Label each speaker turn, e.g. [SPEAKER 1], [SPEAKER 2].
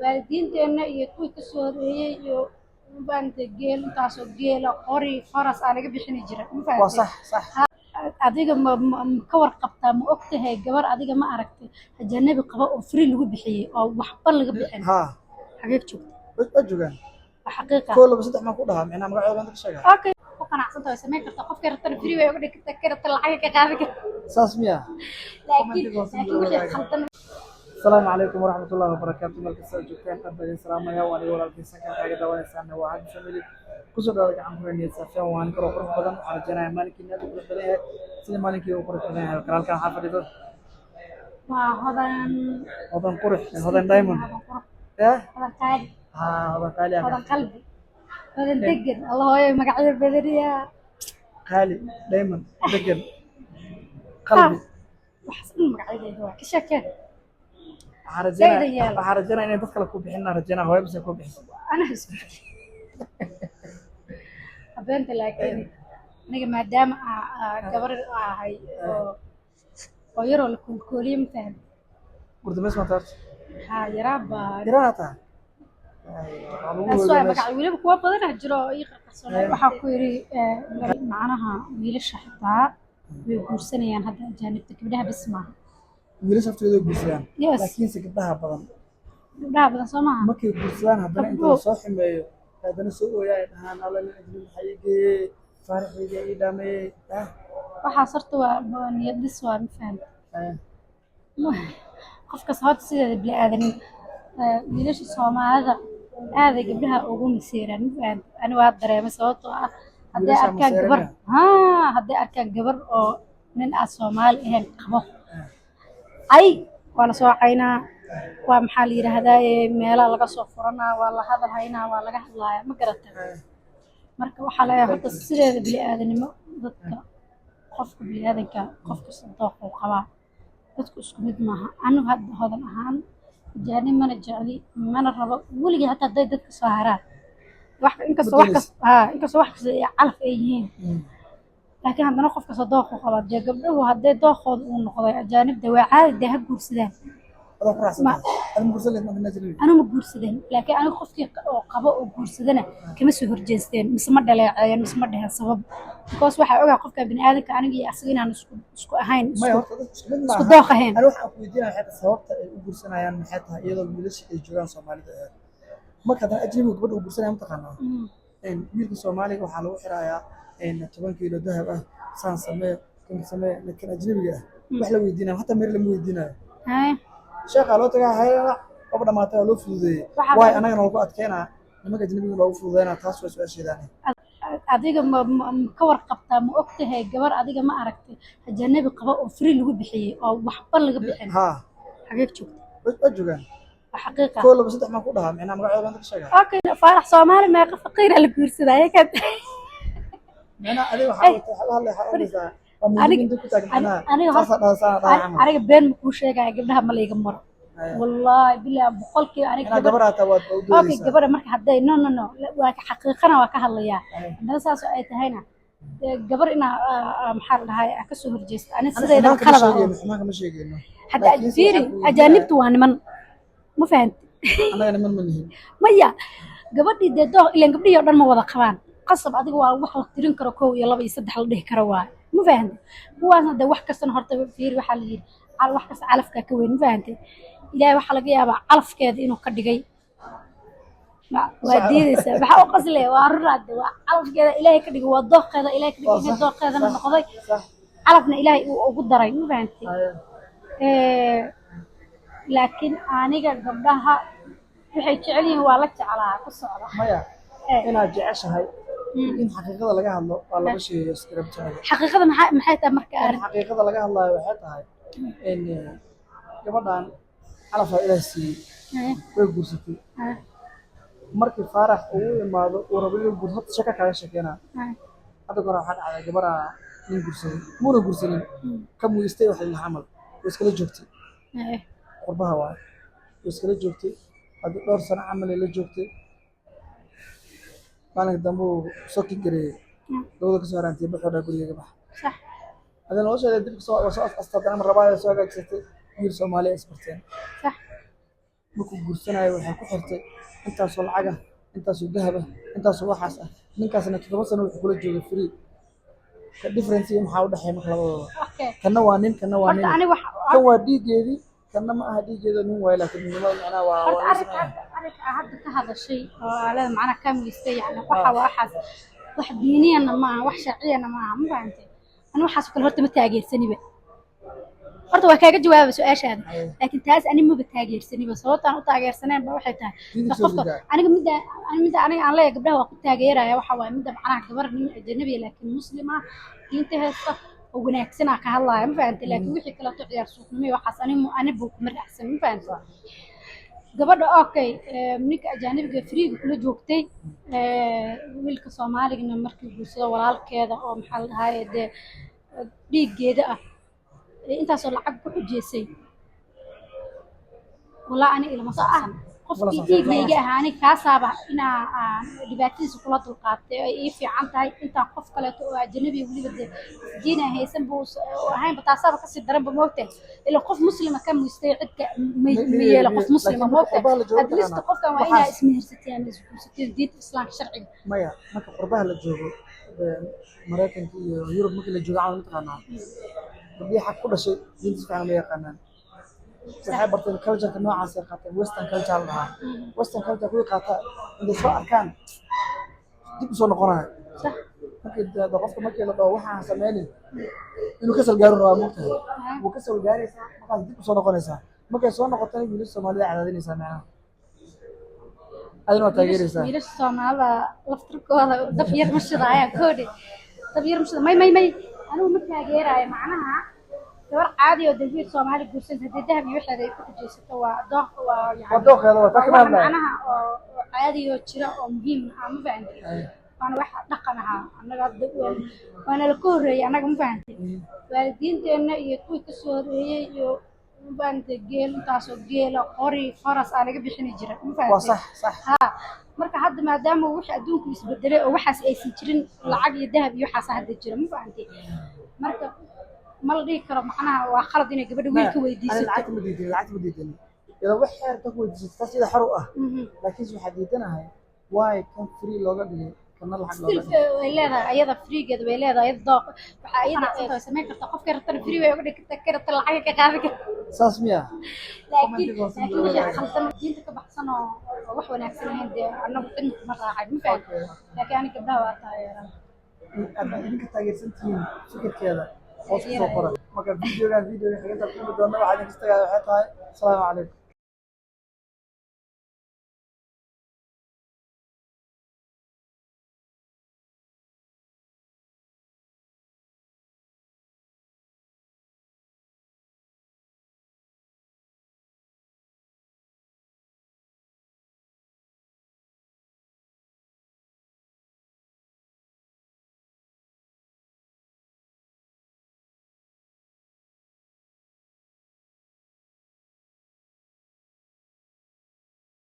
[SPEAKER 1] waalidiinteena iyo kuwii ka soo horeeyay iyo maanta geel intaasoo geela qori faras aa laga bixini jira
[SPEAKER 2] وصح
[SPEAKER 1] adiga ka warqabtaa ma ogtahay gabar adiga ma aragtay ajanabi qaba oo free lagu bixiyay oo waxba laga bixin
[SPEAKER 2] ها
[SPEAKER 1] xageed joogta
[SPEAKER 2] أجوجان
[SPEAKER 1] xaqiiqa
[SPEAKER 2] كل بس ما كلها معناها مقعد عندك شيء
[SPEAKER 1] okay ku qanacsantahay sameyn kartaa qofka rabtana free way uga dhigtaa karata lacag ka qaadi kartaa
[SPEAKER 2] ساسمية
[SPEAKER 1] laakiin wixii khaldan
[SPEAKER 2] السلام عليكم ورحمة الله وبركاته ملك السجوكين أبدا السلام يا وعلي ولا الكيسان كان حاجة دواء السنة واحد سميلي كسر دارك عن فرني السافة وان كرو قرب بدن على جنا مالك النادي قرب بدن سلم مالك يو قرب بدن كرال كان حافظ ده هذا قرح هذا دايما إيه
[SPEAKER 1] هذا قاعد
[SPEAKER 2] هذا قالي
[SPEAKER 1] هذا قلبي هذا دقن الله يا مقعد بدريا
[SPEAKER 2] قالي دايما دقن قلبي
[SPEAKER 1] وحسن مقعد هو كشكل
[SPEAKER 2] حرجنا إن تدخل كوب حنا رجنا هواي بس كوب حس
[SPEAKER 1] أنا هسمع أبنت لكن أنا ما دام قبر هاي ويرو لكم كوريم فهم
[SPEAKER 2] قلت بس ما تعرف
[SPEAKER 1] يرابا
[SPEAKER 2] قراءتها
[SPEAKER 1] السؤال بقى ويلي بكوا بدن هجرو يقرقصنا waxa ku yiri macnaha wiilasha xitaa way guursanayaan hadda ajaanibta gabdhaha bas maaha
[SPEAKER 2] wiilasha aftooda guursadaan laakiin si gabdhaha badan
[SPEAKER 1] soo maaha
[SPEAKER 2] markay guursadaan haddana inta soo ximeeyo haddana soo ooyaa dhahaan alla la ajli maxay geeyay faaraxayga ii dhaamay
[SPEAKER 1] waxa sarta waa niyad dhis waa ma fahanta qofka sababta sida bili aadanin wiilasha Soomaalida aaday gabdhaha ugu masiiraan ma fahanta ani waa dareemay sababtoo ah hadday arkaan gabar oo nin Soomaali ahayn qabo ay wala soo caynaa waa maxaa la yiraahdaa meelaha laga soo furanaa waa la hadal haynaa waa laga hadlayaa ma garatay marka waxa la yahay horta sideeda bili aadanimo dadka qofka bili aadanka qofka sadooq uu qabaa dadku isku mid maaha anigu hadda hodan ahaan jaani mana jecli mana rabo weligeed hataa hadday dadka soo haraan inkastoo wax kasta calaf ay yihiin laakiin haddana qofka sadooq uu qabaa dee gabdhuhu hadday dooqooda uu noqday ajaanibda waa caadi dee ha guursadaan أنا ما جورسدين لكن أنا خفتي قباء وجورسدنا كم سو هرجستين مسمى دلع يعني مسمى ده السبب كوس واحد أوجع قفك بني آدم كأنا جي أحسين عن سكو هين سكو داخل هين
[SPEAKER 2] أنا واحد أقولينا حتى السبب وجورسنا يعني حتى يلا الملش الجيران الصومالي ما كان أجنبي وقبل وجورسنا متقنا إن ميرك الصومالي وحلو حرايا إن 10 كيلو ذهب سان سماء كم سماء لكن أجنبي وحلو يدينا حتى مير لم يدينا شيخ لو تجا هاي قبل ما تلو فوزي واي أنا نقول أتكلم لما كجنبي لو فوزينا تاسوس وأشياء
[SPEAKER 1] adiga ka warqabtaa ma ogtahay gabar adiga ma aragtay ajanabi qaba oo free lagu bixiyay oo waxba laga bixin xageed joogta
[SPEAKER 2] أجوجان
[SPEAKER 1] xaqiiqa
[SPEAKER 2] كل بس ما كلها معناها مقعد عندك شيء
[SPEAKER 1] okay farax Soomaali ma qafqiir la guursaday kad
[SPEAKER 2] أنا أدي حاول هلا
[SPEAKER 1] aniga been ma kuu sheegaya gabdhaha ma layga maro wallahi billahi boqolkii aniga gabadha marka hadday no waa ka xaqiiqana waa ka hadlayaa haddana saas ay tahayna gabar ina maxaa la dhahay ka soo horjeesta ani sideeda qalada
[SPEAKER 2] ma sheegayno
[SPEAKER 1] hadda fiiri ajaanibtu waa niman ma fahanti
[SPEAKER 2] anaga niman ma nihin
[SPEAKER 1] maya gabadhii dee dooq ilaan gabdhihii oo dhan ma wada qabaan qasab adiga waa wax la tirin karo 1 2 3 la dhihi karo waa ما فهمت هو هذا واحد كسر هرت في وحال على واحد كسر علف كوين ما فهمت إلى واحد لقي أبا علف كذا إنه كدقي ما ودي بحاول قصلي وارد علف كذا إلهي كدقي والضخ كذا إلهي كدقي الضخ كذا من قضي علفنا إلهي وقدرين ما فهمت لكن أنا قبلها بحيث عليه والله على قصة
[SPEAKER 2] مايا أنا جعش هاي إن حقيقة لقى هالله والله بشي سكربت هذا
[SPEAKER 1] حقيقة محيطة مركز
[SPEAKER 2] حقيقة لقى هالله وحياتها إن قبلنا على فائدة السي ويجورستي مركز فارح وما وربنا يجورست شكا كذا شكينا هذا قرا حد على جبرة من جورسين مو جورسين كم يستوي حل العمل ويسكله جوتي قربها واحد ويسكله جوتي هذا دور سنة عمل اللي جوتي أنا قدامه سوكي كريه لو ذاك سوارن تبي بحر أقول لك بح
[SPEAKER 1] صح
[SPEAKER 2] هذا الوجه اللي تبي سوا وسوا أستطيع من رباية سوا كذا يصير سومالي إسبرتين
[SPEAKER 1] صح
[SPEAKER 2] markuu guursanayo waxay ku xirtay intaasoo lacag ah intaasoo dahab ah intaasoo waxaas ah ninkaasna 7 sano wuxuu kula joogay free ka difference maxaa u dhaxay marka labadooda
[SPEAKER 1] okay
[SPEAKER 2] kana waa nin kana waa nin
[SPEAKER 1] horta aniga wax
[SPEAKER 2] kan waa dhiigeedii kana ma aha dhiigeeda nin waa laakiin nimada macnaha waa
[SPEAKER 1] horta arrinka hadda ka hadashay oo aalada macnaha ka miistay yani waxa waxaas wax diiniyana ma aha wax sharciyana ma aha ma fahamtay ani waxaas kale horta ma taageersaniba horta waa kaaga jawaaba su'aashaada laakiin taas ani ma taageersaniba sababtaan u taageersaneen ba waxay tahay qofka aniga aniga aan leeyahay gabdhaha waa ku taageeraya waxa waaye midda macnaha gabar nin ajnabi laakiin muslim ah diinta heesta oo wanaagsan ka hadlaya ma fahamtay laakiin wixii kale oo ciyaar suuqnimo waxaas ani buu kuma raacsan ma fahamtay gabadha okay ninka ajnabiga freega kula joogtay wiilka Soomaaliga markii guursado walaalkeeda oo maxaa la dhahay dhiigeeda ah intaasoo lacag ku xujeysay walaa ani ilma saxsan qofkii dhiigayga ahaani kaasaaba inaa dhibaatadiisa kula dulqaatay ay ii fiican tahay inta qof kale oo ajnabi waliba diin haysan buu ahayn bataasaaba ka sii daran ba moogtay ila qof muslima ka muustay cidka ma yeelo qof muslima moogtay adlista qofkan waa inaa ismihirsatay ama iskuusatay diinta islaamka sharciga
[SPEAKER 2] maya marka qurbaha la joogo Mareykanka iyo Yurub markii la joogo aan taqaanaa بدي حق كل شيء جنس فعلا ما يقنن صحيح برضه الكلتشر كنوع عصير قاتل ويسترن كلتشر لها ويسترن كلتشر كوي قاتل إذا سواء كان دي بصون قرآن
[SPEAKER 1] صح
[SPEAKER 2] ممكن ضغطت مكي لو وحنا سمعني إنه كسر جار رامته وكسر جاري صح دي بصون قرآن صح ممكن صون قتني بيلس الصومالية على ذي سامعنا هذا ما تغيير صح
[SPEAKER 1] بيلس الصومال لفترك هذا دفير مش ضايع كودي دفير مش ماي أنا ما تاجرها معناها gabar caadi oo dalbiir Soomaali guursan hadii dahab iyo wixii ay ku xijeysato waa dooq waa yani
[SPEAKER 2] dooq hada ta kama
[SPEAKER 1] macnaha oo caadi oo jira oo muhiim ah ma fahanti waana wax dhaqan ah anaga waana la koreeyay anaga ma fahanti waalidiinteena iyo kuwii ka soo horeeyay iyo baanta geel taasoo geela qori faras aan laga bixin jira ma fahanti
[SPEAKER 2] waa sax sax
[SPEAKER 1] ha marka hadda maadaama wixii adduunku isbedelay oo waxaas aysan jirin lacag iyo dahab iyo waxaas hadda jira ma fahanti marka ما لدي كرم معناها وخلد إني قبل ويلك ويدي
[SPEAKER 2] أنا العتم مديتني إذا وحير تقول تجلس إذا حرقة لكن شو حديتنا هاي واي كان فري لوجا دي كان الله حق لوجا
[SPEAKER 1] ولا هذا أيضا فري قد ولا هذا أيضا أيضا سمعت تقف كرتنا فري ويقول لك تذكر طلع حاجة كذا
[SPEAKER 2] ساسمية
[SPEAKER 1] لكن خلصنا دينتك بحسنا وحنا أحسن هندي أنا بقول مرة عاد ما فاهم لكن أنا قبلها وقتها
[SPEAKER 2] أنا إنك تاجر سنتين فكر كذا. ما كان فيديو حاجات كل دونا وعادي نستغل حياتها. السلام عليكم.